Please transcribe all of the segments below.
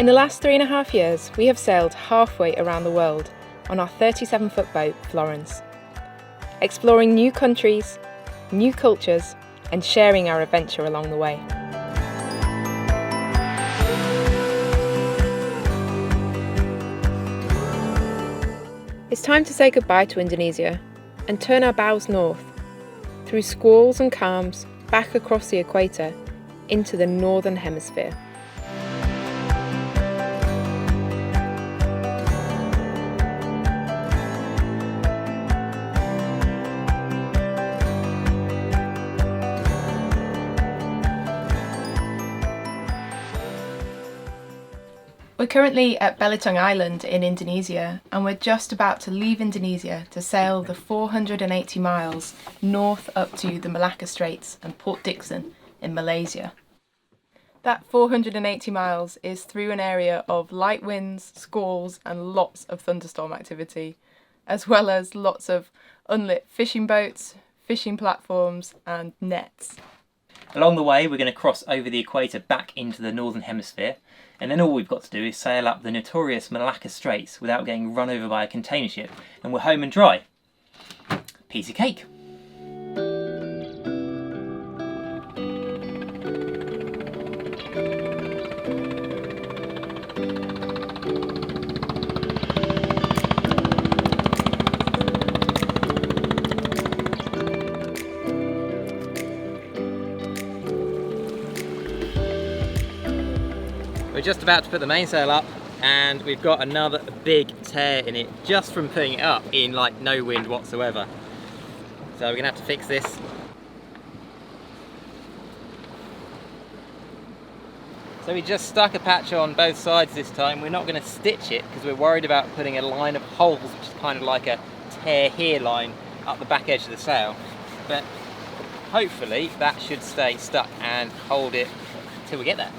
In the last 3.5 years, we have sailed halfway around the world on our 37-foot boat, Florence, exploring new countries, new cultures, and sharing our adventure along the way. It's time to say goodbye to Indonesia and turn our bows north, through squalls and calms, back across the equator, into the northern hemisphere. We're currently at Belitung Island in Indonesia, and we're just about to leave Indonesia to sail the 480 miles north up to the Malacca Straits and Port Dickson in Malaysia. That 480 miles is through an area of light winds, squalls and lots of thunderstorm activity, as well as lots of unlit fishing boats, fishing platforms and nets. Along the way we're going to cross over the equator back into the northern hemisphere, and then all we've got to do is sail up the notorious Malacca Straits without getting run over by a container ship, and we're home and dry. Piece of cake. We're just about to put the mainsail up, and we've got another big tear in it just from putting it up in like no wind whatsoever. So we're gonna have to fix this. So we just stuck a patch on both sides this time. We're not gonna stitch it because we're worried about putting a line of holes, which is kind of like a tear here line up the back edge of the sail. But hopefully that should stay stuck and hold it till we get there.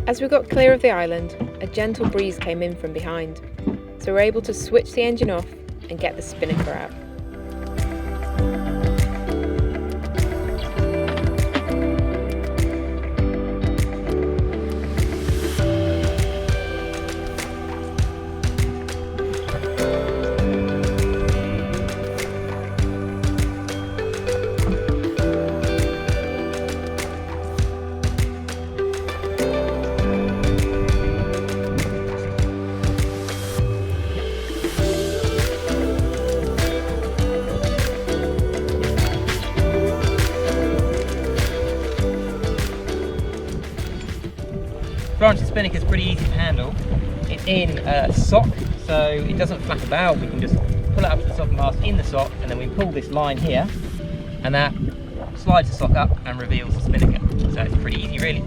As we got clear of the island, a gentle breeze came in from behind, so we're able to switch the engine off and get the spinnaker out. Florence's spinnaker is pretty easy to handle. It's in a sock, so it doesn't flap about. We can just pull it up to the sock mast in the sock, and then we pull this line here, and that slides the sock up and reveals the spinnaker. So it's pretty easy, really.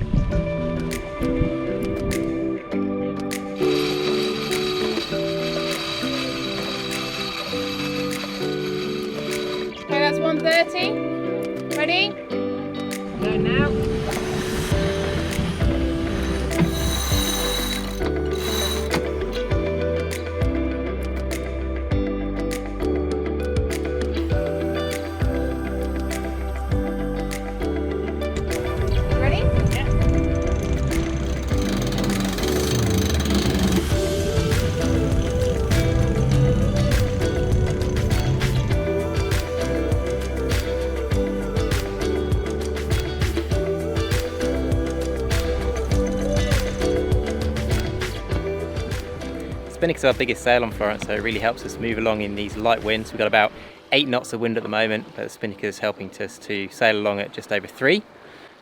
Okay, that's 130. Ready? Go now. Spinnaker's our biggest sail on Florence, so it really helps us move along in these light winds. We've got about 8 knots of wind at the moment, but the spinnaker's helping us to sail along at just over 3.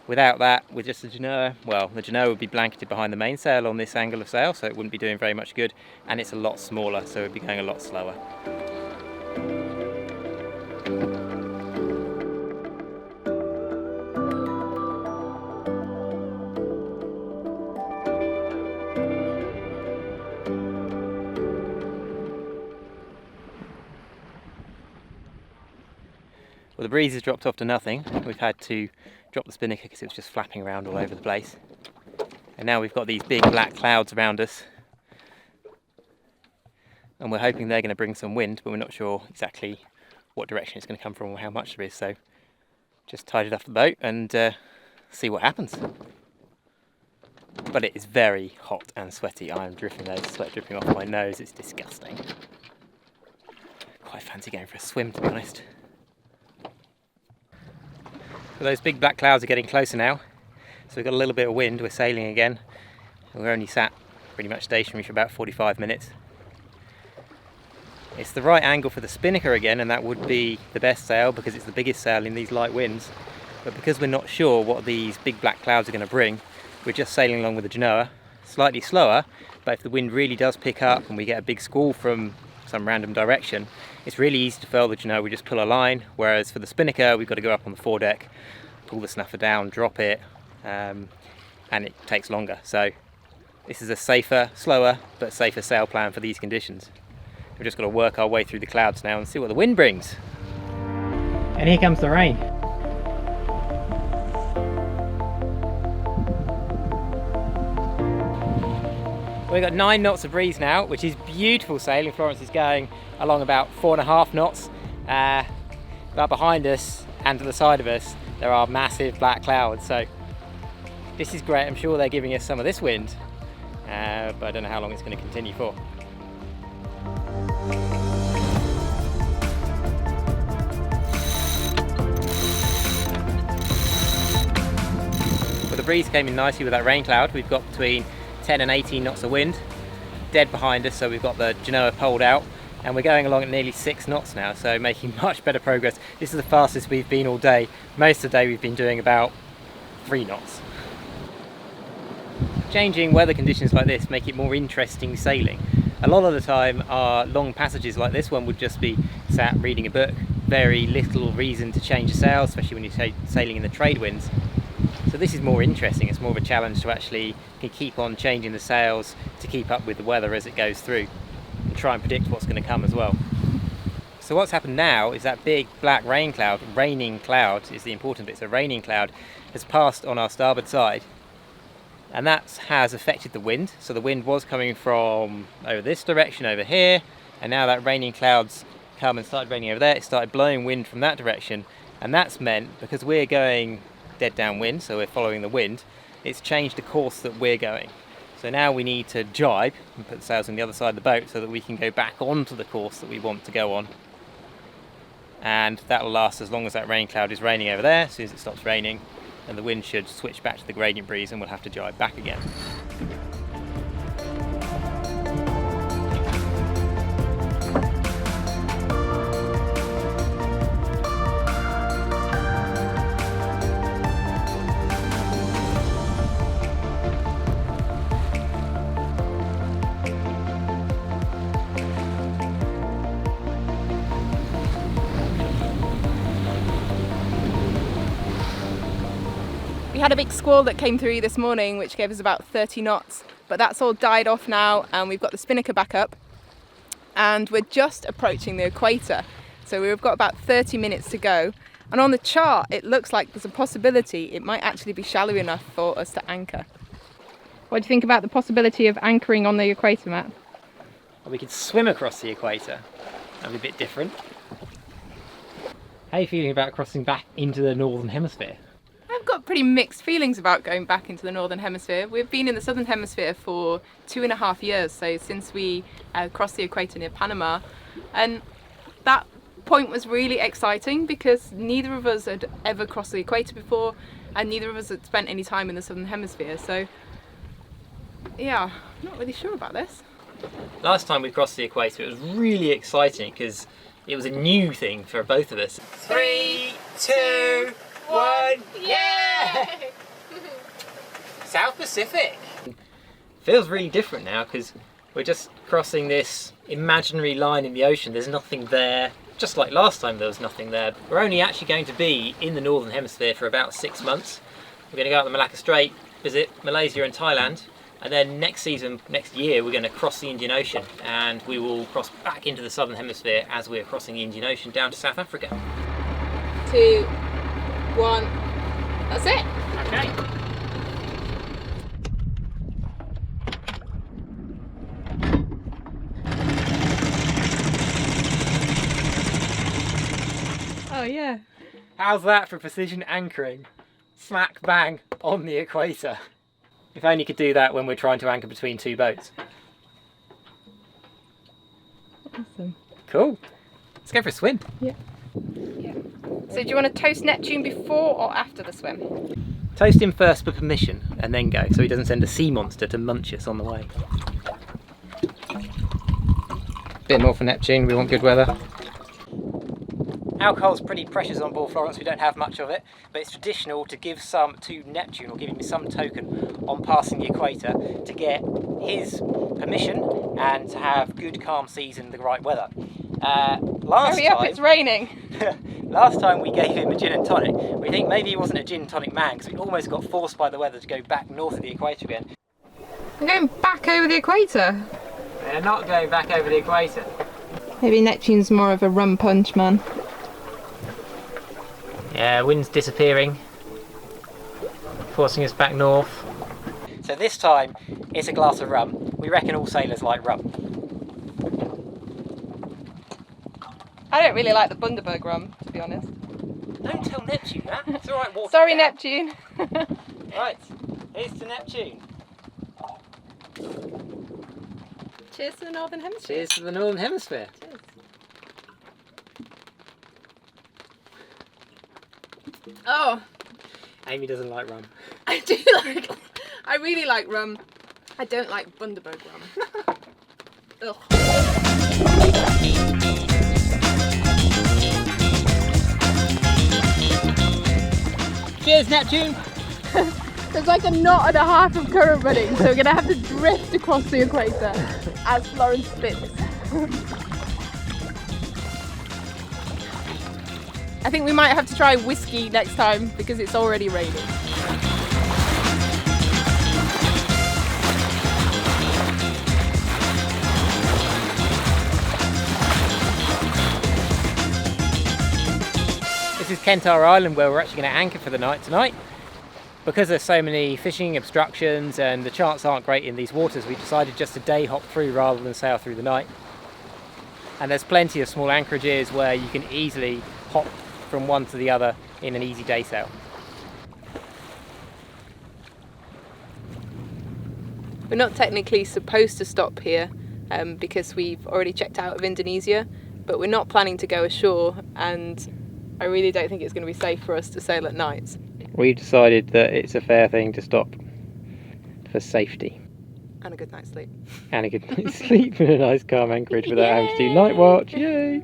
Without that, with just the genoa, well, the genoa would be blanketed behind the mainsail on this angle of sail, so it wouldn't be doing very much good, and it's a lot smaller, so it would be going a lot slower. the breeze has dropped off to nothing. We've had to drop the spinnaker because it was just flapping around all over the place. And now we've got these big black clouds around us. And we're hoping they're going to bring some wind, but we're not sure exactly what direction it's going to come from or how much there is. So just tied it off the boat and see what happens. But it is very hot and sweaty. I am dripping, there's sweat dripping off my nose. It's disgusting. Quite fancy going for a swim, to be honest. So those big black clouds are getting closer now. So we've got a little bit of wind. We're sailing again. We're only sat pretty much stationary for about 45 minutes. It's the right angle for the spinnaker again, and that would be the best sail because it's the biggest sail in these light winds. But because we're not sure what these big black clouds are going to bring, we're just sailing along with the genoa, slightly slower, but if the wind really does pick up and we get a big squall from some random direction, it's really easy to furl the genoa. We just pull a line, whereas for the spinnaker we've got to go up on the foredeck, pull the snuffer down, drop it, and it takes longer. So this is a safer, slower, but safer sail plan for these conditions. We've just got to work our way through the clouds now and see what the wind brings. And here comes the rain. We've got 9 knots of breeze now, which is beautiful sailing. Florence is going along about 4.5 knots. But behind us and to the side of us, there are massive black clouds. So this is great. I'm sure they're giving us some of this wind, but I don't know how long it's going to continue for. Well, the breeze came in nicely with that rain cloud. We've got between 10 and 18 knots of wind, dead behind us, so we've got the genoa poled out, and we're going along at nearly 6 knots now, so making much better progress. This is the fastest we've been all day. Most of the day we've been doing about 3 knots. Changing weather conditions like this make it more interesting sailing. A lot of the time our long passages like this one would just be sat reading a book. Very little reason to change a sail, especially when you're sailing in the trade winds. So this is more interesting. It's more of a challenge to actually keep on changing the sails to keep up with the weather as it goes through and try and predict what's going to come as well. So what's happened now is that big black raining cloud is the important bit. So raining cloud has passed on our starboard side, and that has affected the wind. So the wind was coming from over this direction over here, and now that raining clouds come and started raining over there, it started blowing wind from that direction, and that's meant, because we're going dead downwind, so we're following the wind, it's changed the course that we're going. So now we need to jibe and put the sails on the other side of the boat so that we can go back onto the course that we want to go on. And that will last as long as that rain cloud is raining over there. As soon as it stops raining, and the wind should switch back to the gradient breeze, and we'll have to jibe back again. We had a big squall that came through this morning which gave us about 30 knots, but that's all died off now and we've got the spinnaker back up and we're just approaching the equator. So we've got about 30 minutes to go, and on the chart it looks like there's a possibility it might actually be shallow enough for us to anchor. What do you think about the possibility of anchoring on the equator, Matt? Well, we could swim across the equator. That'd be a bit different. How are you feeling about crossing back into the northern hemisphere? I've got pretty mixed feelings about going back into the northern hemisphere. We've been in the southern hemisphere for 2.5 years, so since we crossed the equator near Panama, and that point was really exciting because neither of us had ever crossed the equator before and neither of us had spent any time in the southern hemisphere, so yeah, I'm not really sure about this. Last time we crossed the equator it was really exciting because it was a new thing for both of us. 3, 2, 1, yeah! South Pacific! Feels really different now because we're just crossing this imaginary line in the ocean. There's nothing there, just like last time there was nothing there. We're only actually going to be in the northern hemisphere for about 6 months. We're going to go out the Malacca Strait, visit Malaysia and Thailand, and then next year we're going to cross the Indian Ocean and we will cross back into the southern hemisphere as we're crossing the Indian Ocean down to South Africa. 2, 1. That's it. Okay. Oh yeah. How's that for precision anchoring? Smack bang on the equator. If only you could do that when we're trying to anchor between two boats. Awesome. Cool. Let's go for a swim. Yeah. So do you want to toast Neptune before or after the swim? Toast him first for permission and then go, so he doesn't send a sea monster to munch us on the way. Bit more for Neptune, we want good weather. Alcohol's pretty precious on board Florence, we don't have much of it, but it's traditional to give some to Neptune, or give him some token on passing the equator, to get his permission and to have good calm seas and the right weather. Hurry up, it's raining! Last time we gave him a gin and tonic, we think maybe he wasn't a gin and tonic man, because we almost got forced by the weather to go back north of the equator again. We're going back over the equator? They're not going back over the equator. Maybe Neptune's more of a rum punch man. Yeah, wind's disappearing, forcing us back north. So this time, it's a glass of rum. We reckon all sailors like rum. I don't really like the Bundaberg rum, to be honest. Don't tell Neptune that. It's all right, water. Sorry, down. Neptune. Right, here's to Neptune. Cheers to the Northern Hemisphere. Cheers to the Northern Hemisphere. Cheers. Oh, Amy doesn't like rum. I do like. I really like rum. I don't like Bundaberg rum. Ugh. Cheers, Neptune. There's like a knot and a half of current running, so we're gonna have to drift across the equator as Florence spins. I think we might have to try whiskey next time because it's already raining. This is Kentar Island, where we're actually going to anchor for the night tonight. Because there's so many fishing obstructions and the chance aren't great in these waters, we decided just to day hop through rather than sail through the night. And there's plenty of small anchorages where you can easily hop from one to the other in an easy day sail. We're not technically supposed to stop here because we've already checked out of Indonesia, but we're not planning to go ashore, and I really don't think it's going to be safe for us to sail at night. We've decided that it's a fair thing to stop for safety. And a good night's sleep. And a good night's sleep in a nice calm anchorage without having to do night watch. Yay!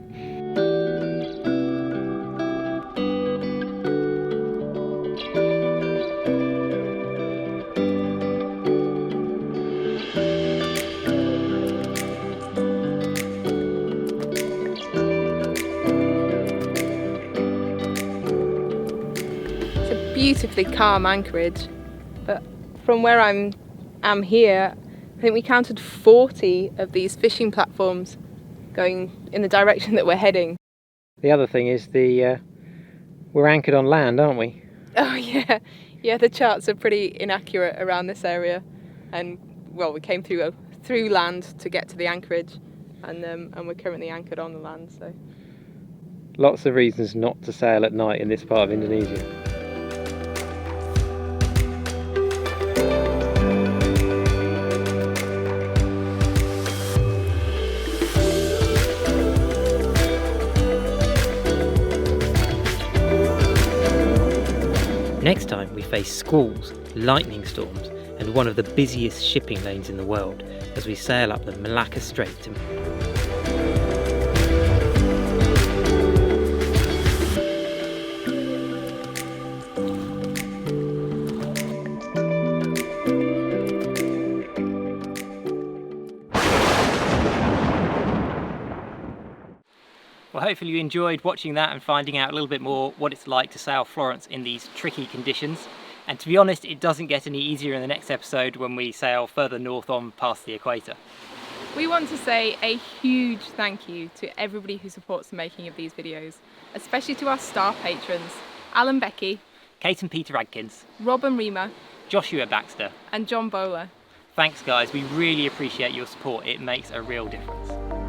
Beautifully calm anchorage, but from where I'm here, I think we counted 40 of these fishing platforms going in the direction that we're heading. The other thing is we're anchored on land, aren't we? Oh yeah, the charts are pretty inaccurate around this area, and well, we came through land to get to the anchorage, and we're currently anchored on the land. So lots of reasons not to sail at night in this part of Indonesia. Next time we face squalls, lightning storms and one of the busiest shipping lanes in the world as we sail up the Malacca Strait to... Well, hopefully you enjoyed watching that and finding out a little bit more what it's like to sail Florence in these tricky conditions. And to be honest, it doesn't get any easier in the next episode when we sail further north on past the equator. We want to say a huge thank you to everybody who supports the making of these videos, especially to our star patrons, Alan Becky, Kate and Peter Adkins, Rob and Rima, Joshua Baxter, and John Bowler. thanks guys, we really appreciate your support, it makes a real difference.